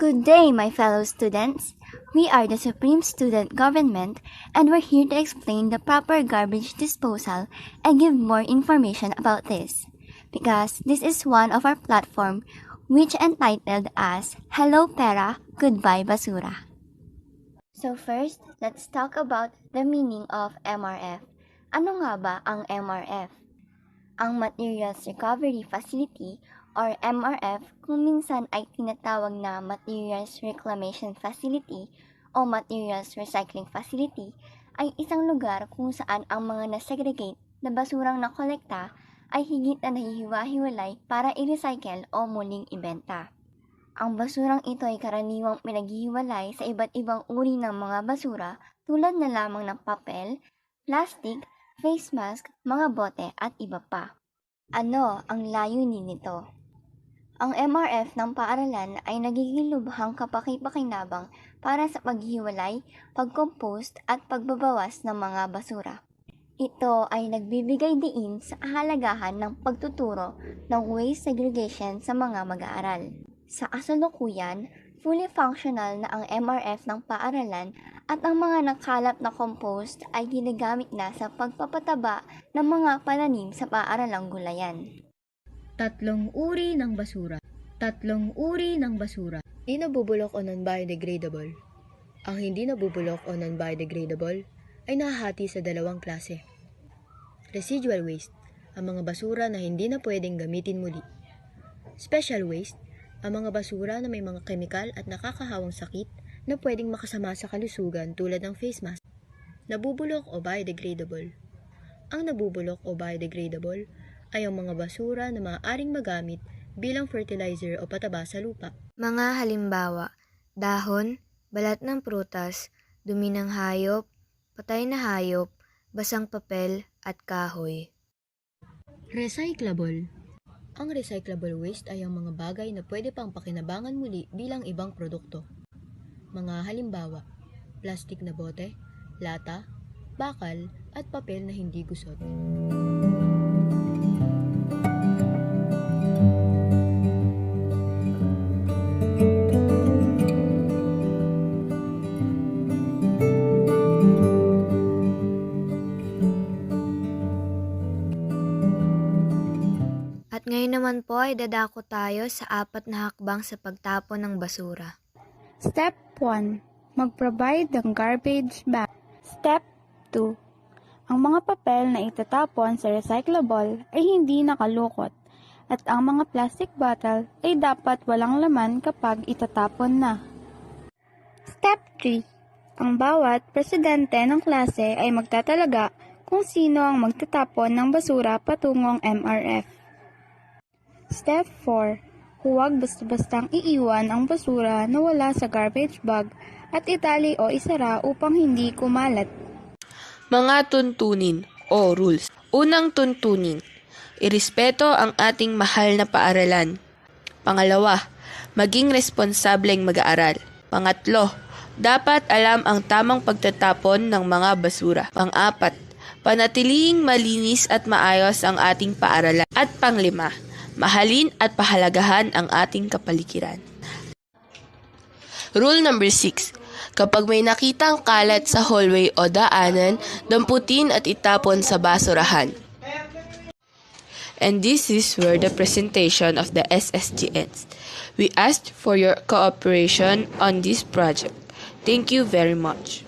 Good day, my fellow students. We are the Supreme Student Government, and we're here to explain the proper garbage disposal and give more information about this. Because this is one of our platform which entitled as Hello Pera, Goodbye Basura. So first, let's talk about the meaning of MRF. Ano nga ba ang MRF? Ang Materials Recovery Facility or MRF kung minsan ay tinatawag na Materials Reclamation Facility o Materials Recycling Facility ay isang lugar kung saan ang mga nasegregate na basurang nakolekta ay higit na nahihiwa-hiwalay para i-recycle o muling ibenta. Ang basurang ito ay karaniwang pinaghihiwalay sa iba't ibang uri ng mga basura tulad na lamang ng papel, plastic, face mask, mga bote at iba pa. Ano ang layunin nito? Ang MRF ng paaralan ay nagiging lubhang kapaki-pakinabang para sa paghiwalay, pagkompost at pagbabawas ng mga basura. Ito ay nagbibigay diin sa kahalagahan ng pagtuturo ng waste segregation sa mga mag-aaral. Sa kasalukuyan, fully functional na ang MRF ng paaralan at ang mga nakalap na compost ay ginagamit na sa pagpapataba ng mga pananim sa paaralang gulayan. Tatlong uri ng basura. Hindi nabubulok o non-biodegradable. Ang hindi nabubulok o non-biodegradable ay nahahati sa dalawang klase. Residual waste, ang mga basura na hindi na pwedeng gamitin muli. Special waste, ang mga basura na may mga kemikal at nakakahawang sakit na pwedeng makasama sa kalusugan tulad ng face mask. Nabubulok o biodegradable. Ang nabubulok o biodegradable ay ang mga basura na maaaring magamit bilang fertilizer o pataba sa lupa. Mga halimbawa, dahon, balat ng prutas, dumi ng hayop, patay na hayop, basang papel at kahoy. Recyclable. Ang recyclable waste ay ang mga bagay na pwede pang pakinabangan muli bilang ibang produkto. Mga halimbawa, plastik na bote, lata, bakal at papel na hindi gusot. At ngayon naman po ay dadako tayo sa 4 na hakbang sa pagtapon ng basura. Step 1. Mag-provide ng garbage bag. Step 2. Ang mga papel na itatapon sa recyclable ay hindi nakalukot at ang mga plastic bottle ay dapat walang laman kapag itatapon na. Step 3. Ang bawat presidente ng klase ay magtatalaga kung sino ang magtatapon ng basura patungong MRF. Step 4. Huwag basta-bastang iiwan ang basura na wala sa garbage bag at itali o isara upang hindi kumalat. Mga tuntunin o rules. Unang tuntunin, irespeto ang ating mahal na paaralan. Pangalawa, maging responsableng mag-aaral. Pangatlo, dapat alam ang tamang pagtatapon ng mga basura. Pang-apat, panatiling malinis at maayos ang ating paaralan. At panglima, mahalin at pahalagahan ang ating kapaligiran. Rule number 6. Kapag may nakitang kalat sa hallway o daanan, damputin at itapon sa basurahan. And this is where the presentation of the SSG ends. We asked for your cooperation on this project. Thank you very much.